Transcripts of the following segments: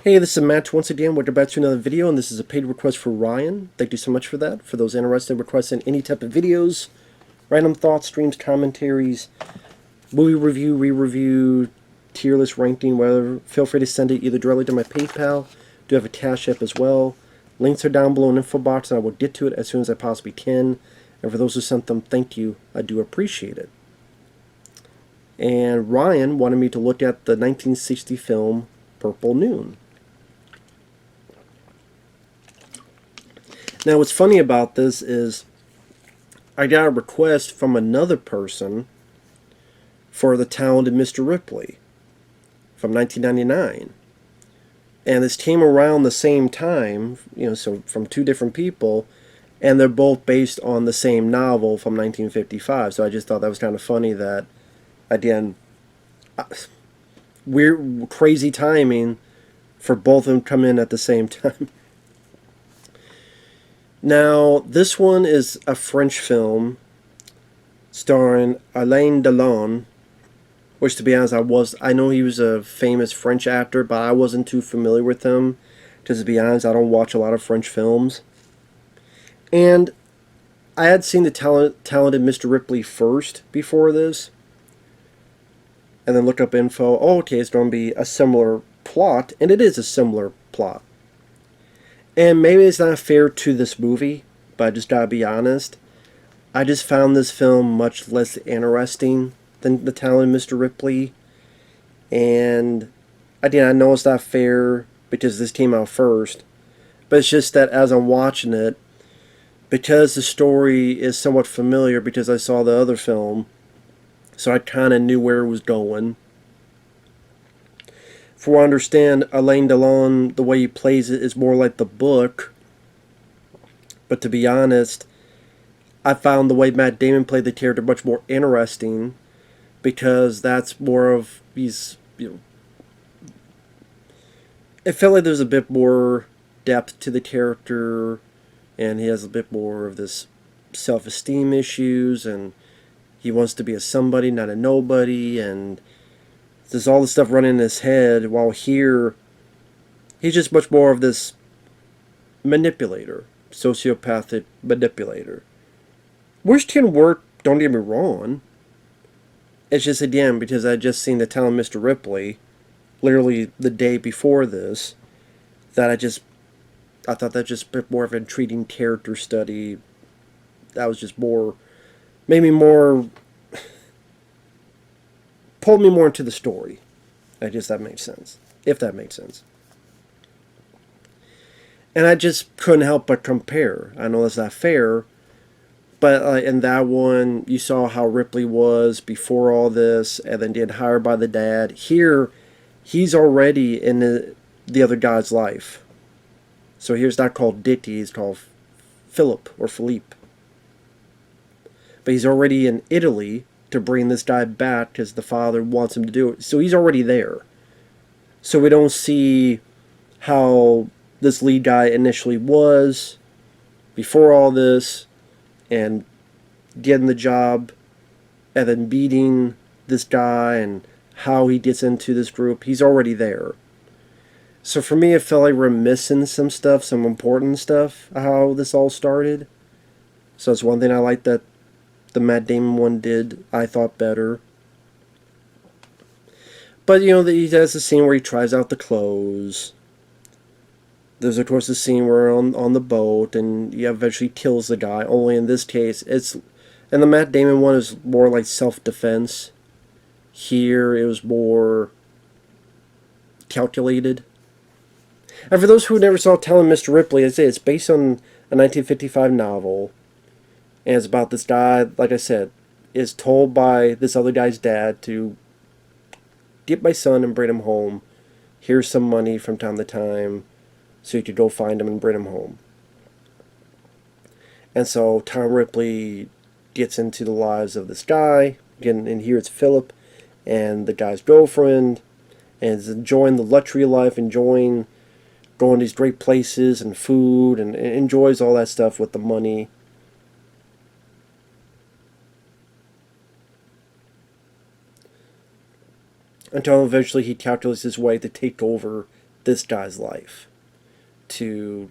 Hey, this is Matt once again. We're back to another video, and this is a paid request for Ryan. Thank you so much for that. For those interested in requesting any type of videos, random thoughts, streams, commentaries, movie review, re-review, tier list ranking, whatever, feel free to send it either directly to my PayPal. Do have a CashApp as well. Links are down below in the info box, and I will get to it as soon as I possibly can. And for those who sent them, thank you. I do appreciate it. And Ryan wanted me to look at the 1960 film Purple Noon. Now, what's funny about this is I got a request from another person for the talented Mr. Ripley from 1999. And this came around the same time, so from two different people, and they're both based on the same novel from 1955. So I just thought that was kind of funny that, again, weird, crazy timing for both of them come in at the same time. Now, this one is a French film starring Alain Delon, which, to be honest, I know he was a famous French actor, but I wasn't too familiar with him. Because, to be honest, I don't watch a lot of French films. And I had seen the talented Mr. Ripley first before this, and then looked up info. Oh, okay, it's going to be a similar plot, and it is a similar plot. And maybe it's not fair to this movie, but I just gotta be honest. I just found this film much less interesting than The Talented Mr. Ripley. And again, I know it's not fair because this came out first, but it's just that as I'm watching it, because the story is somewhat familiar because I saw the other film, so I kind of knew where it was going. For what I understand, Alain Delon, the way he plays it is more like the book. But to be honest, I found the way Matt Damon played the character much more interesting because that's more of it felt like there's a bit more depth to the character, and he has a bit more of this self-esteem issues, and he wants to be a somebody, not a nobody, and there's all this stuff running in his head, while here, he's just much more of this manipulator, sociopathic manipulator. Which can work, don't get me wrong. It's just, again, because I just seen The Talented Mr. Ripley, literally the day before this, that I thought that just a bit more of an intriguing character study. That was just more, made me more, pulled me more into the story. I guess that makes sense. If that makes sense. And I just couldn't help but compare. I know that's not fair, but in that one, you saw how Ripley was before all this, and then get hired by the dad. Here, he's already in the other guy's life. So here's not called Dickie, he's called Philip or Philippe. But he's already in Italy to bring this guy back because the father wants him to do it. So he's already there. So we don't see how this lead guy initially was before all this and getting the job and then beating this guy and how he gets into this group. He's already there. So for me, it felt like we're missing some stuff, some important stuff, how this all started. So it's one thing I like that the Matt Damon one did, I thought, better. But, he has a scene where he tries out the clothes. There's, of course, a scene where on the boat, and he eventually kills the guy. Only in this case, and the Matt Damon one is more like self-defense. Here, it was more calculated. And for those who never saw Talented Mr. Ripley, I say it's based on a 1955 novel. And it's about this guy, like I said, is told by this other guy's dad to get my son and bring him home. Here's some money from time to time so you could go find him and bring him home. And so Tom Ripley gets into the lives of this guy. Again, and here it's Philip and the guy's girlfriend, and is enjoying the luxury of life, enjoying going to these great places and food, and enjoys all that stuff with the money. Until eventually he calculates his way to take over this guy's life, to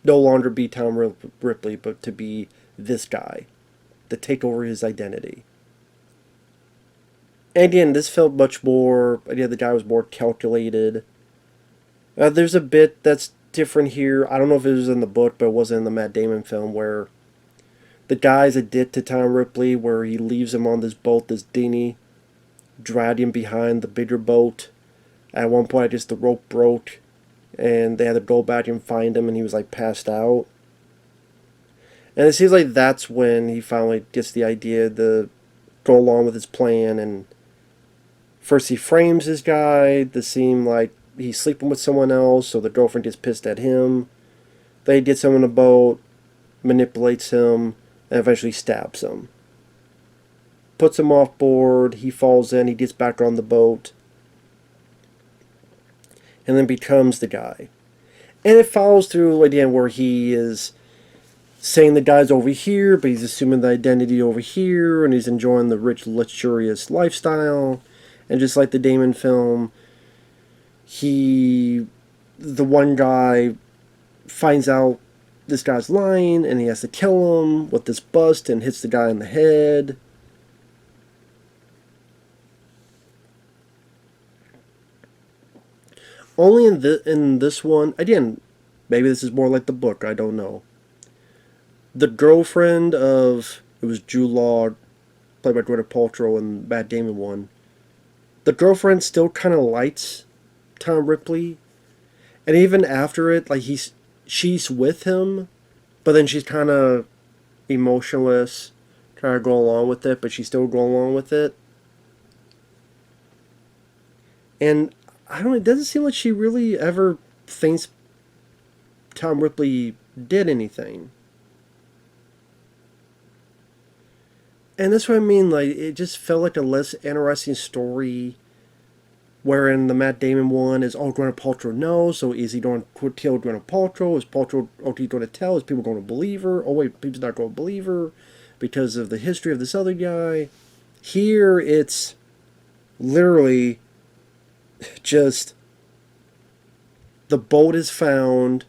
no longer be Tom Ripley, but to be this guy, to take over his identity. And again, this felt much more, again, the guy was more calculated. There's a bit that's different here. I don't know if it was in the book, but it wasn't in the Matt Damon film, where the guy's a dick to Tom Ripley, where he leaves him on this boat, this dinghy, dragged him behind the bigger boat. At one point, I guess the rope broke, and they had to go back and find him, and he was like passed out. And it seems like that's when he finally gets the idea to go along with his plan. And first he frames this guy to seem like he's sleeping with someone else, so the girlfriend gets pissed at him. They gets him in a boat, manipulates him, and eventually stabs him. Puts him off board, he falls in, he gets back on the boat, and then becomes the guy. And it follows through again where he is saying the guy's over here, but he's assuming the identity over here, and he's enjoying the rich, luxurious lifestyle. And just like the Damon film, the one guy finds out this guy's lying, and he has to kill him with this bust and hits the guy in the head. Only in this one, again, maybe this is more like the book, I don't know. The girlfriend of, it was Jude Law, played by Gwyneth Paltrow in Matt Damon one. The girlfriend still kind of likes Tom Ripley, and even after it, like she's with him, but then she's kind of emotionless, trying to go along with it, but she's still going along with it. And I don't know, it doesn't seem like she really ever thinks Tom Ripley did anything. And that's what I mean, like, it just felt like a less interesting story, wherein the Matt Damon one is, oh, Gwyneth Paltrow knows, so is he going to kill Gwyneth Paltrow? Is Paltrow, okay, going to tell? Is people going to believe her? Oh, wait, people's not going to believe her because of the history of this other guy. Here, it's literally just the boat is found,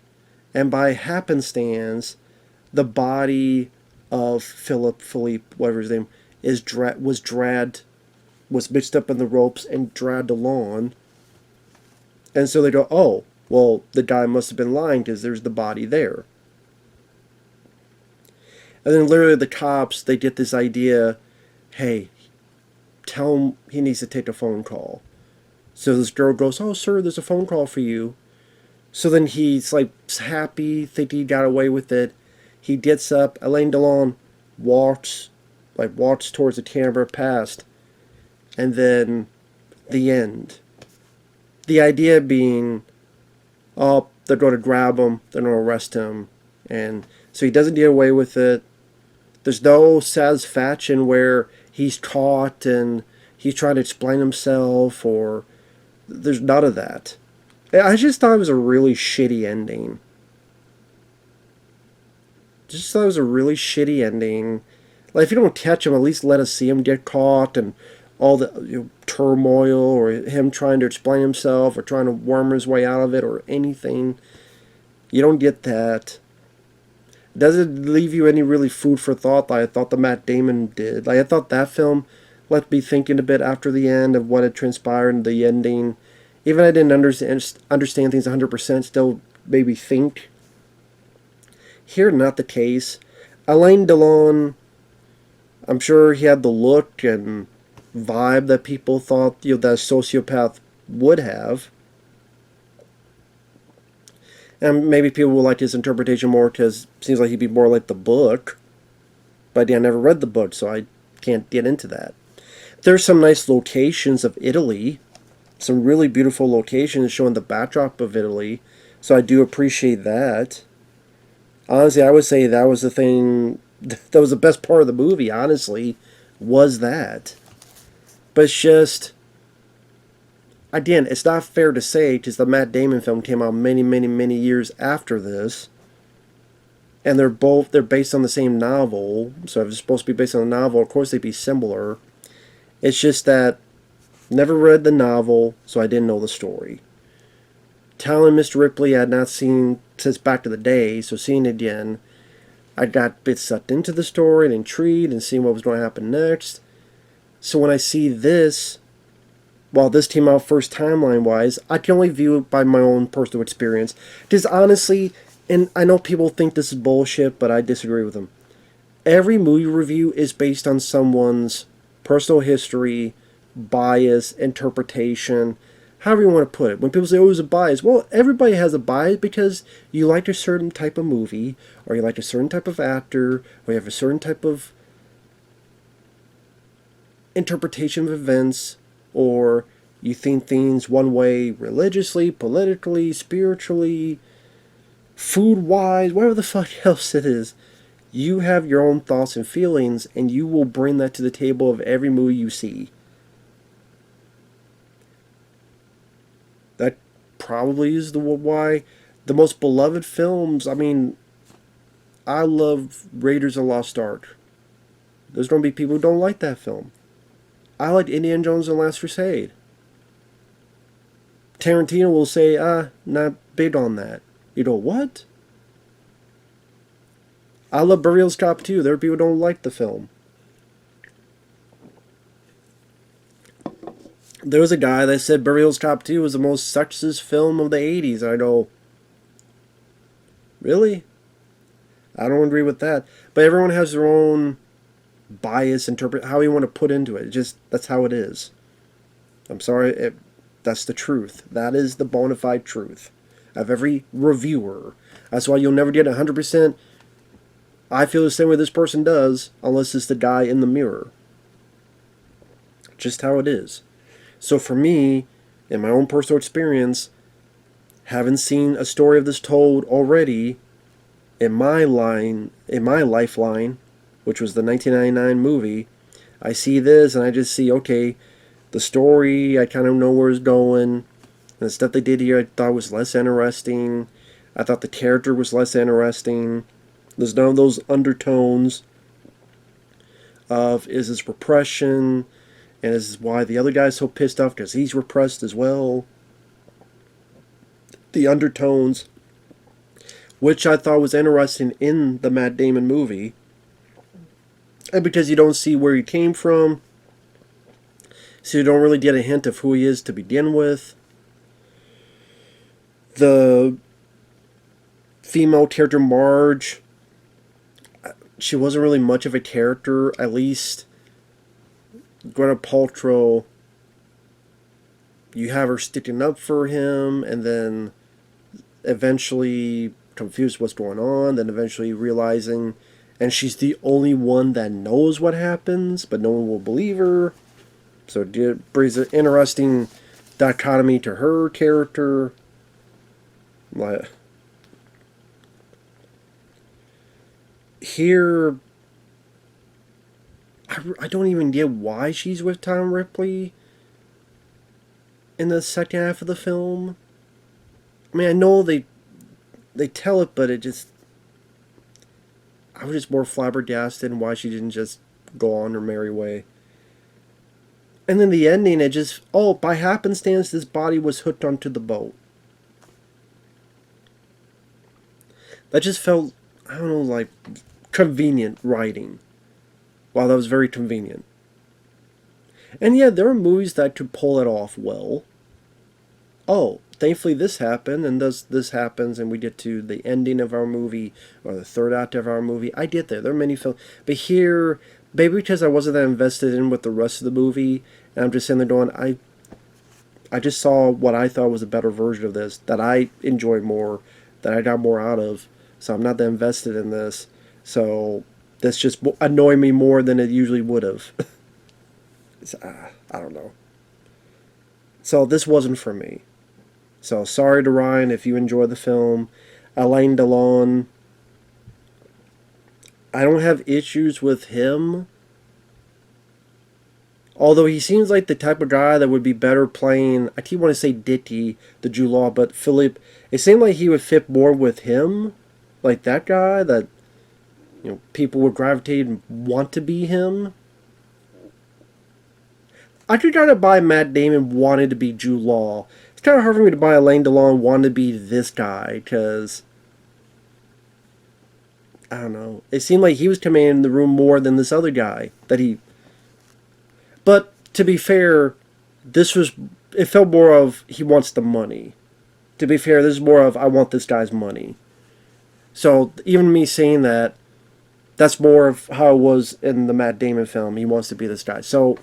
and by happenstance, the body of Philippe, whatever his name is, was mixed up in the ropes and dragged along. And so they go, oh, well, the guy must have been lying because there's the body there. And then literally the cops, they get this idea, hey, tell him he needs to take a phone call. So this girl goes, oh, sir, there's a phone call for you. So then he's like happy, thinking he got away with it. He gets up, Alain Delon walks towards the Canberra past, and then the end. The idea being, oh, they're going to grab him, they're going to arrest him, and so he doesn't get away with it. There's no satisfaction where he's caught and he's trying to explain himself, or there's none of that. I just thought it was a really shitty ending. Just thought it was a really shitty ending. Like, if you don't catch him, at least let us see him get caught and all the turmoil, or him trying to explain himself, or trying to worm his way out of it, or anything. You don't get that. It doesn't leave you any really food for thought like I thought the Matt Damon did. Like, I thought that film left me thinking a bit after the end of what had transpired in the ending. Even I didn't understand things 100%, still made me think. Here, not the case. Alain Delon, I'm sure he had the look and vibe that people thought, that a sociopath would have. And maybe people will like his interpretation more because it seems like he'd be more like the book. But yeah, I never read the book, so I can't get into that. There's some nice locations of Italy. Some really beautiful locations showing the backdrop of Italy. So I do appreciate that. Honestly, I would say that was the thing, that was the best part of the movie, honestly, was that. But it's just, again, it's not fair to say, because the Matt Damon film came out many, many, many years after this, and they're based on the same novel, so if it's supposed to be based on a novel, of course they'd be similar. It's just that Never read the novel, so I didn't know the story. Telling Mr. Ripley I had not seen since back to the day, so seeing it again, I got a bit sucked into the story and intrigued and seeing what was going to happen next. So when I see this, while this came out first timeline wise, I can only view it by my own personal experience. Because honestly, and I know people think this is bullshit, but I disagree with them. Every movie review is based on someone's personal history, bias, interpretation, however you want to put it. When people say, oh, it's a bias, well, everybody has a bias because you like a certain type of movie, or you like a certain type of actor, or you have a certain type of interpretation of events, or you think things one way religiously, politically, spiritually, food wise, whatever the fuck else it is. You have your own thoughts and feelings, and you will bring that to the table of every movie you see. That probably is the why the most beloved films. I mean, I love Raiders of the Lost Ark. There's going to be people who don't like that film. I like Indiana Jones and the Last Crusade. Tarantino will say, not big on that. You know what? I love Burial's Cop too. There are people who don't like the film. There was a guy that said Burial's Cop 2 was the most sexist film of the 80s. I go, really? I don't agree with that. But everyone has their own bias, interpret how you want to put into it. That's how it is. I'm sorry, that's the truth. That is the bona fide truth of every reviewer. That's why you'll never get 100%. I feel the same way this person does, unless it's the guy in the mirror. Just how it is. So for me, in my own personal experience, having seen a story of this told already in my lifeline, which was the 1999 movie, I see this and I just see, okay, the story, I kind of know where it's going. And the stuff they did here I thought was less interesting. I thought the character was less interesting. There's none of those undertones of, is this repression? And this is why the other guy's so pissed off because he's repressed as well. The undertones, which I thought was interesting in the Matt Damon movie. And because you don't see where he came from, so you don't really get a hint of who he is to begin with. The female character Marge, she wasn't really much of a character, at least Gwyneth Paltrow, you have her sticking up for him, and then eventually confused what's going on, then eventually realizing, and she's the only one that knows what happens, but no one will believe her. So it brings an interesting dichotomy to her character. Like, here, I don't even get why she's with Tom Ripley in the second half of the film. I mean, I know they tell it, but it just, I was just more flabbergasted in why she didn't just go on her merry way. And then the ending, it just, oh, by happenstance, this body was hooked onto the boat. That just felt, I don't know, like convenient writing. Wow, that was very convenient. And yeah, there are movies that could pull it off well. Oh, thankfully this happened, and this happens, and we get to the ending of our movie, or the third act of our movie. I get there. There are many films. But here, maybe because I wasn't that invested in with the rest of the movie, and I'm just sitting there going, I just saw what I thought was a better version of this, that I enjoyed more, that I got more out of, so I'm not that invested in this. So this just annoyed me more than it usually would have. I don't know. So this wasn't for me. So sorry to Ryan if you enjoyed the film. Alain Delon, I don't have issues with him. Although he seems like the type of guy that would be better playing, I keep wanting to say Dicky, the Jude Law, but Philip, it seemed like he would fit more with him. Like that guy that, people would gravitate and want to be him. I could kind of buy Matt Damon wanted to be Jude Law. It's kind of hard for me to buy Alain Delon wanted to be this guy, because I don't know. It seemed like he was commanding the room more than this other guy that he. But to be fair, this was, it felt more of he wants the money. To be fair, this is more of I want this guy's money. So even me saying that, that's more of how it was in the Matt Damon film. He wants to be this guy. So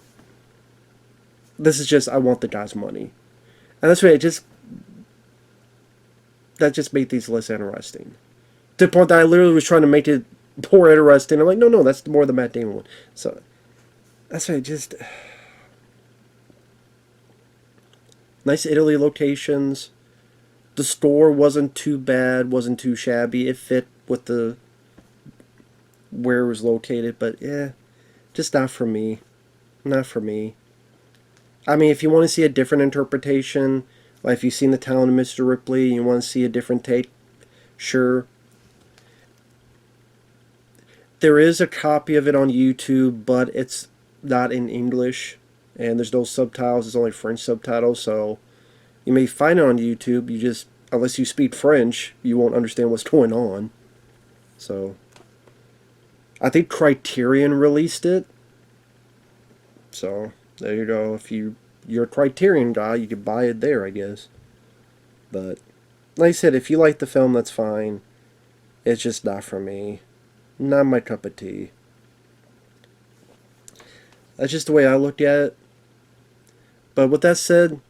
this is just I want the guy's money, and that's why that just made these less interesting. To the point that I literally was trying to make it more interesting. I'm like, no, that's more the Matt Damon one. So that's why just nice Italy locations. The store wasn't too bad, wasn't too shabby. It fit with the where it was located, but yeah, just not for me. Not for me. I mean, if you want to see a different interpretation, like if you've seen The Talent of Mr. Ripley and you want to see a different take, sure. There is a copy of it on YouTube, but it's not in English, and there's no subtitles. It's only French subtitles, so you may find it on YouTube. You just, unless you speak French, you won't understand what's going on. So, I think Criterion released it. So, there you go. If you're a Criterion guy, you could buy it there, I guess. But, like I said, if you like the film, that's fine. It's just not for me. Not my cup of tea. That's just the way I look at it. But with that said,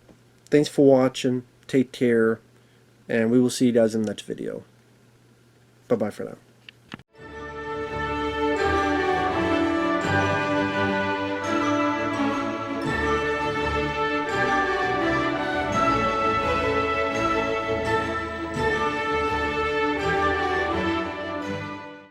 thanks for watching. Take care. And we will see you guys in the next video. Bye-bye for now.